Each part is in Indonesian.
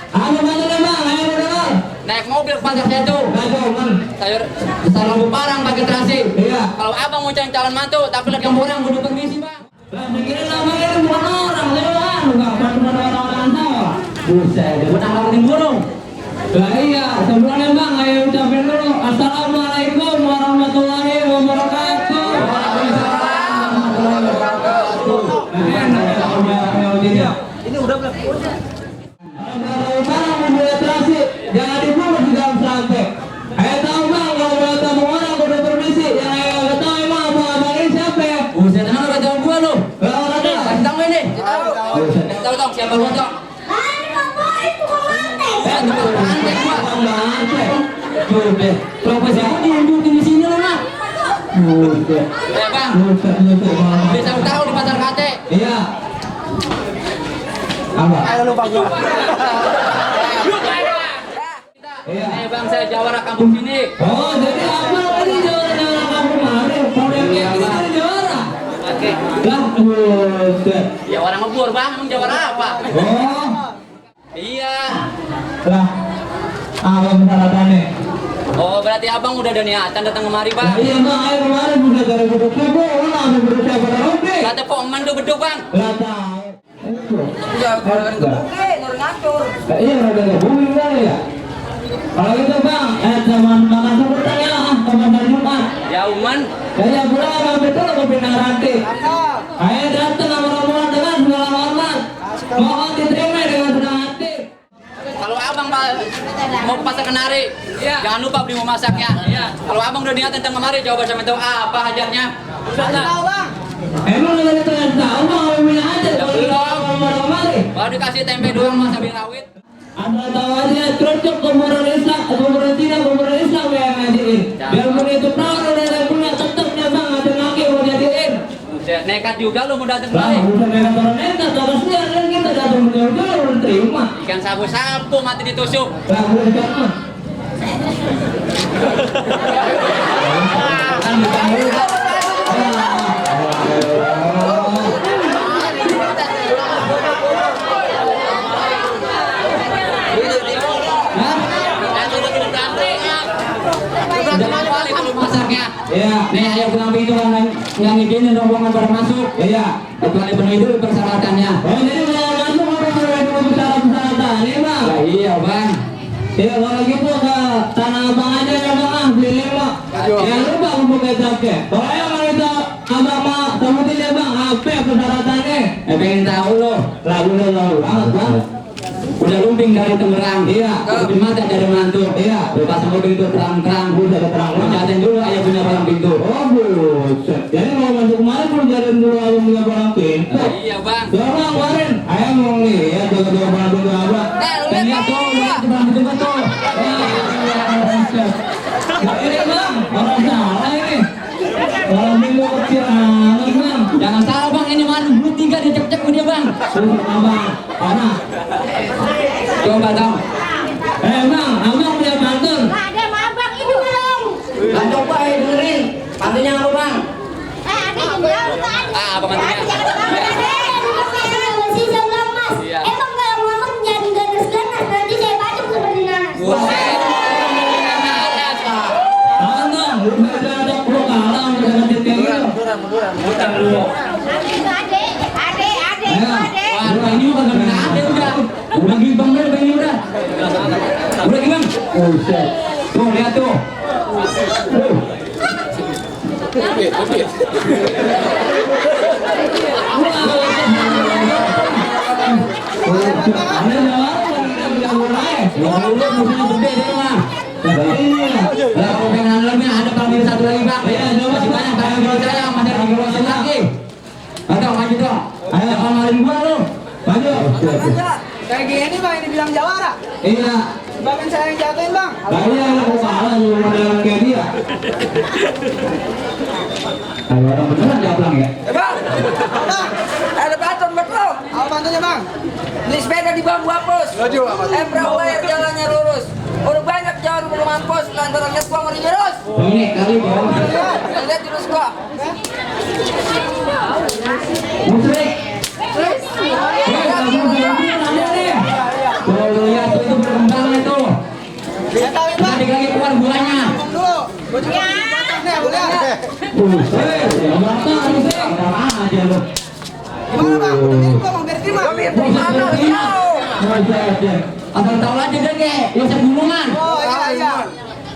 Ada mana nih bang? Ayo dengar. Naik mobil ke pasar Setu. Sayur lampu parang pakai terasi. Iya. Kalau abang mau cari calon mantu, tapi lihat kamu orang kudu permisi bang. Lah pikirin namanya bukan orang, lewat. Enggak bukan orang tahu. Buset, dia Bukan ngelakuin burung. lah iya, sebelumnya bang, ayo ucapin dulu. Assalamualaikum warahmatullahi wabarakatuh. Waalaikumsalam warahmatullahi wabarakatuh. Ini udah belum? Kalau mobil terasi, jangan dibunuh di dalam santai. Ayo tahu bang, kalau mau tamu orang kudu permisi. Yang ayo nggak tahu emang abang ini siapa ya? Buset, tenang lu kata gua lu. Kalau nggak tahu, Kasih tahu ini. Tahu dong siapa gua dong. Itu antek gua. Buset, Profesi aku diunjukin di sini loh nak. buset, Ya bang, buset. bisa aku tahu di pasar kate. Iya. Apa? Ayo lupa gua. Iya. Bang, saya jawara kampung sini. Oh, jadi apa tadi juara kamu kemarin? Proyek kayak gini dari juara. Oke. Lah, buset. Ya orang ngebur bang, emang jawara apa? Oh, Iya. lah. Apa persyaratannya? Oh berarti abang udah ada niatan datang kemari Lah, bang. iya bang, ayo kemarin udah dari beduk sebo, ulah ada beduk sebo roti. Kata Pok Eman tuh beduk bang. Lah tahu. Udah kan gebukin, udah ngatur. Lah iya rada nggak booming kali ya. Kalau gitu bang, zaman makan sebutan ya, kapan hari Jumat. Ya Uman. Saya pulang sama betul ke pindah rantai. Ayo datang sama rombongan dengan segala hormat. Mohon diterima dengan senang hati. Kalau abang mau ke pasar Kenari, jangan lupa beli mau masaknya. Kalau abang udah niatan datang kemari, coba sama tahu apa hajatnya. Tahu bang. Emang udah ditanya tahu bang, mau punya aja. Ya belum. Kalau kemari. Baru dikasih tempe doang mas cabai rawit. Ada tahu aja cocok kuburan Islam, kuburan Cina, kuburan Islam yang ngajiin. Biarpun itu perawan udah punya tetapnya bang, ada laki mau jadiin. Buset, nekat juga lu mau datang Bang, kemari. udah mereka orang nekat, kalau siang kan kita datang betul-betul udah terima. Ikan sabu-sabu mati ditusuk. Lah, udah terima. Kan ditanggung. Masaknya. Iya. Nih ayo pulang pintu yang izinin rombongan pada masuk. Iya. Kecuali penuhi dulu persyaratannya. Oh, jadi kalau masuk orang boleh dulu persyaratan ini bang. Ya, iya bang. Ya kalau gitu ke tanah abang aja ya bang, beli 5. Jangan lupa untuk kecapnya. Kalau yang kita abang mau sebutin ya bang, apa persyaratannya? Pengen tahu lo. Lah udah tahu banget bang. Udah lumping dari Tangerang. Iya. Lebih mata dari mantu. Iya. Lepas mobil itu terang-terang. Udah terang. Jalan dulu ayah punya palang pintu. Oh buset. Jadi mau masuk kemarin belum jalan dulu abang punya palang pintu. Iya bang. Coba kemarin, ayo mau nih ya jaga-jaga palang pintu abang. Dan lihat tuh, lihat di palang pintu tuh. Nah, ini bang, orang salah ini. Palang pintu kecil amat bang. Jangan salah bang, ini mana bulu 3 dia cek-cek dia bang. Sumpah abang, mana? Coba dong. Bang, abang punya pantun. Ada mabang itu belum. Lah coba ayo dengerin. Pantunya apa bang? Ada yang bilang tadi. Apa pantunya? Si sebelah mas. Iya. Emang kalau ngomong jangan ganas-ganas. Nanti saya bacok seperti nanas. Buset. Abang, udah ada pro kalah udah ada titik gitu. Munduran lu. Ade. Wah, ini udah gak ada udah. Udah gibang deh bang ini udah. Udah gibang. Buset. Tuh lihat tuh. Ada jawab, Lu musuhnya gede deh mah. Lah kalau pengen lebih ada panggil satu lagi bang. Ya masih banyak tangan kalau saya masih ada panggil lagi. Atau maju dong. Ayo kemarin gua lu. maju. Kayak gini bang, ini bilang jawara. Iya. Bahkan saya yang jatuhin bang. Kayaknya aku salah lu modelan kayak dia. Kalau orang beneran jablang ya. Bang, ada pantun buat lo. Apa pantunnya bang? Beli sepeda di bambu hapus. Embraer jalannya lurus. Udah banyak jalan belum mampus. Lantaran lihat gua ngeri jurus. Ini kali bang. Lihat jurus gua. Musrik. Kalau lihat tuh Keluar buahnya. Dulu. Gua juga potong nih, boleh. aja lu. Gimana bang? Udah mirip gua mau biar terima. Mana? Abang tahu aja deh kayak Yosef Gunungan. Oh iya.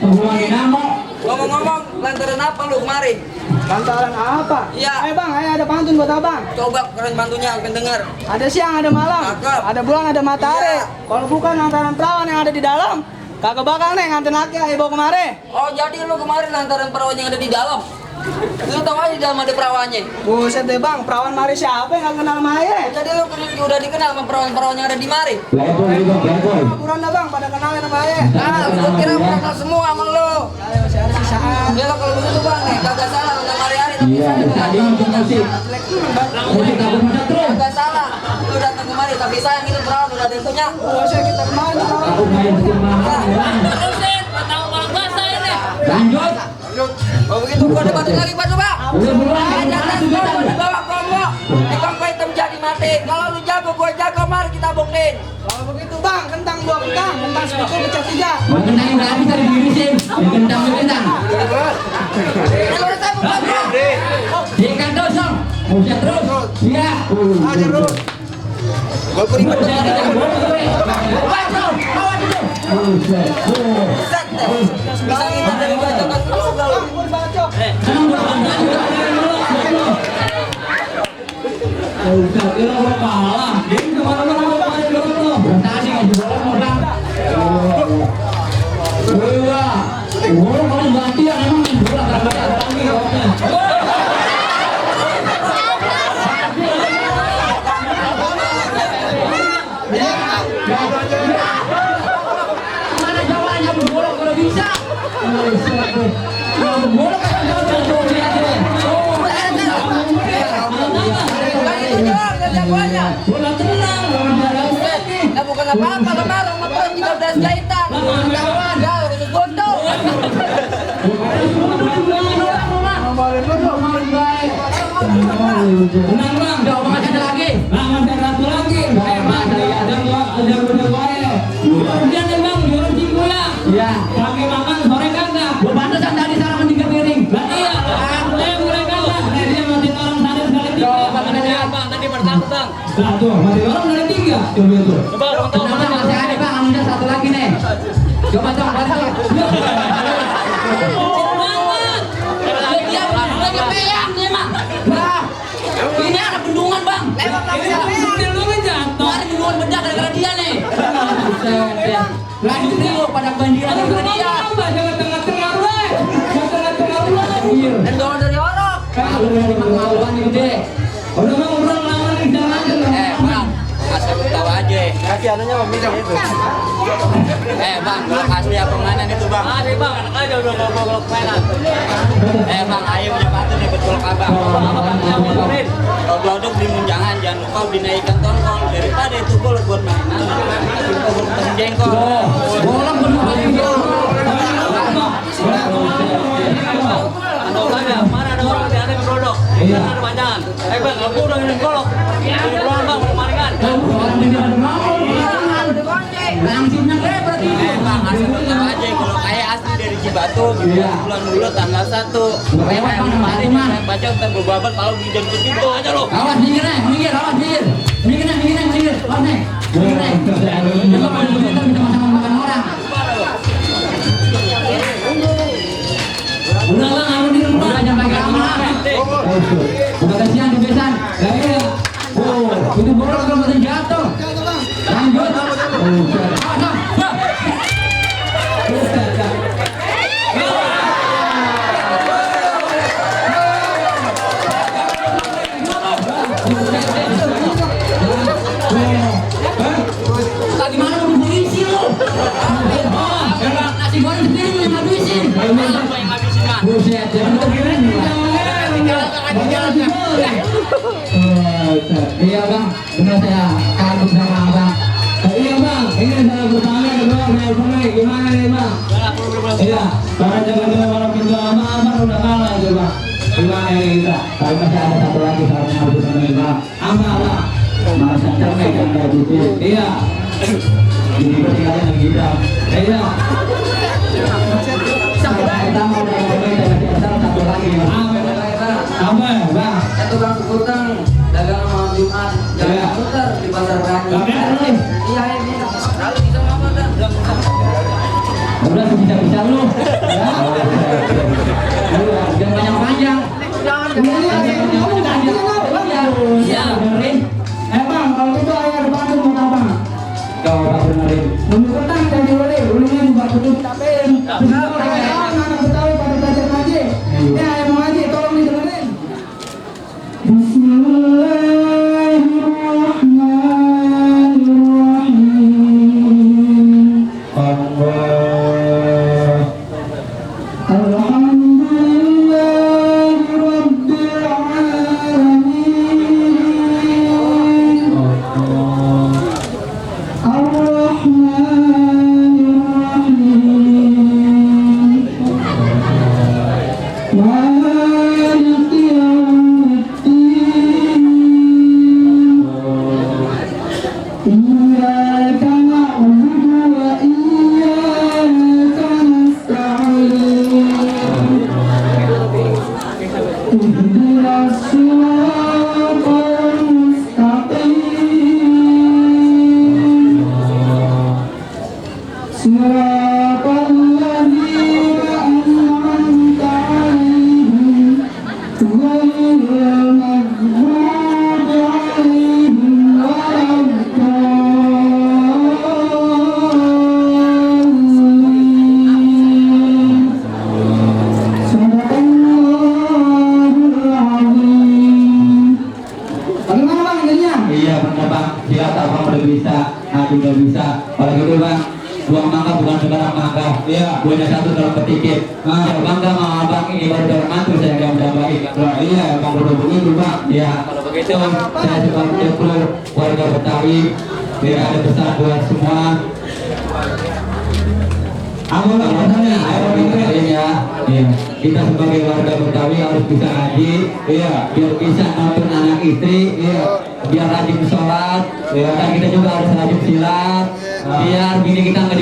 Hubungan Dinamo. Ngomong-ngomong, lantaran apa lu kemarin? Lantaran apa? Iya. Ayo bang, ayo ada pantun buat abang. Coba keren bantunya, akan dengar. Ada siang, ada malam, Cakep. ada bulan, ada matahari. Iya. Kalau bukan lantaran perawan yang ada di dalam, kagak bakal nih nganten laki ayo bawa kemari. Oh jadi lu kemarin lantaran perawan yang ada di dalam. Lu tahu aja di dalam ada perawannya. Buset deh bang, perawan mari siapa yang gak kenal Maya? Jadi lu udah dikenal sama perawan-perawan yang ada di mari. Buruan dah bang, pada kenalin sama Maya. Ah, gua kira kenal semua sama lu. Ayo masih ada sisaan. Ya lo kalau begitu bang nih, kagak salah udah hari-hari tapi Iya, saya tadi untuk musik. Musik kabur masa terus. kagak salah. Lu datang kemari tapi sayang itu perawan udah ada yang punya. Buset kita kemana bang? Aku main bikin mahal. Lanjut. Oh begitu gua debatin lagi batu bang. Udah buruan. Jangan gua dibawa komo. Kongko hitam jadi mati. Kalau lu jago gua jago, mari kita buktiin. Kalau begitu bang, kentang dua kentang sepuluh pecah 3. Mau kentang yang habis tadi dirisin. Kentang. Kalau udah saya buka bro. Ikan dosong. Musik terus. Iya. Aja terus. Gua beri batu. Set deh. Bisa kita dari batu kan lu gaul. Bang, gua dibacok. Kira gua kalah. Dia kemana-mana gua main dulu. Tadi ngasih bola orang. Wah. Bola kalau mati ya emang main bola kadang-kadang lagi orangnya. Mana jawabannya bola kalau bisa? Bola kan jauh lihat deh. Bola tenang. Nah bukan apa-apa kemarin ngeprint 13 jahitan. Ya harus bodoh. Tenang bang. Jauh banget ada lagi. Bang, masih satu lagi. Bang, ada udah bae. Hujan nih bang, jualan cingkula. Iya. Pakai makan sore kagak. Gua pantesan tadi sarapan 3 piring. Lah iya, mulai kagak. Nah, dia mati orang sadar sekali 3. Coba kita lihat. Bang tadi pertama bang. Nah, tuh, mati orang dari 3. Coba tuh. Kenapa masih ada bang? Ada satu lagi nih. Coba dong, bantu. Nah, ini ada bendungan bang. Ini lu jatuh. Kemarin bendungan bedak gara-gara dia nih. Lanjut dulu pada banjiran gara-gara dia. Jangan tengah-tengah lu. Jangan tengah-tengah lu. Dan doang dari orang. Kalau dari pengalaman ini gede. Udah bang, orang lawan di jalan Bang, asal lu tahu aja. Kaki anunya mau minum itu. Bang, asli apa mainan itu bang? Ada bang, anak aja udah ngomong mainan. Bang, ayo punya batu nih betul abang. Kalau gelodok beli munjangan, jangan lupa dinaikkan tongkol. Daripada itu boleh buat mainan. Kita buat potong jengkol. Boleh buat jengkol. Mana ada orang di ada gelodok? Ada manjangan. Bang, aku udah minum golok. Ini peluang bang, kemaringan. Langsungnya kayak berarti. Bang, asal lu tahu aja kalau kayak asli dari Cibatu, bulan dulu tanggal 1. Lewat kemarin mah. Baca ntar gue babat kalau di jam itu aja lo. Awas minggir, awas minggir. Minggir. Awas nih. Minggir. Coba kalau begitu bisa sama-sama makan orang. Udah bang, aku di rumah. Udah jangan pakai lama. Udah kasihan di besan. Lah iya. Itu bola kalau masih jatuh. Lanjut. Lagi mana mau diisi lu? Nasi goreng sendiri yang ngabisin. Apa yang ngabisin mah? Buset, jangan kepikiran. Iya bang, benar saya kagum sama abang. Iya bang, ini salah pertama kedua saya pernah gimana nih bang? Iya, para jaga-jaga orang pintu sama abang udah kalah aja bang. Gimana ini kita? Tapi masih ada satu lagi seharusnya harus bisa bang. Ama bang. Masa cermek yang kayak gitu. Iya. Jadi bertingkatnya lagi kita. Iya. pertama udah ngomongin dari besar satu lagi. Apa, Bang? Tukang tukang dagang malam Jumat jalan putar di pasar Berani. Iya ini. Lalu bisa apa kan? Udah bisa lu. Jangan panjang-panjang. Iya, benerin. Bang, kalau gitu ayah ada bantu mau apa? Kau tak benerin. Bumbu kentang jadi oleh, ulungnya juga betul tapen. Anak Betawi pada belajar ngaji. Ya, ayah mau ngaji, tolong didengerin. Bismillahirrahmanirrahim. Alhamdulillahi Rabbil Alamin. Ar-Rahmanir-Rahim. Maliki Yawmiddin. Iyyaka na'budu wa iyyaka nasta'in. Ihdinas siratal mustaqim. Siratal ladzina an'amta 'alaihim ghairil maghdubi 'alaihim waladdallin. Sadaqallahul azim. Bagaimana Bang jadinya? Iya benar bang, siap abang udah bisa, aku udah bisa. Kalau gitu bang, buang mangga bukan sembarang mangga. Iya. Punya satu dalam petikit. Saya bangga sama abang ini baru dalam mantu saya yang udah baik. Iya, bang udah begitu bang. Iya. Kalau begitu, saya sebagai kru warga Betawi, biar ada pesan buat semua. Ayo dengerin ya. Iya. Kita sebagai warga Betawi harus bisa ngaji. Iya. Biar bisa nonton anak istri. Iya. Biar rajin sholat. Iya. Dan kita juga harus rajin silat. Biar bini kita nggak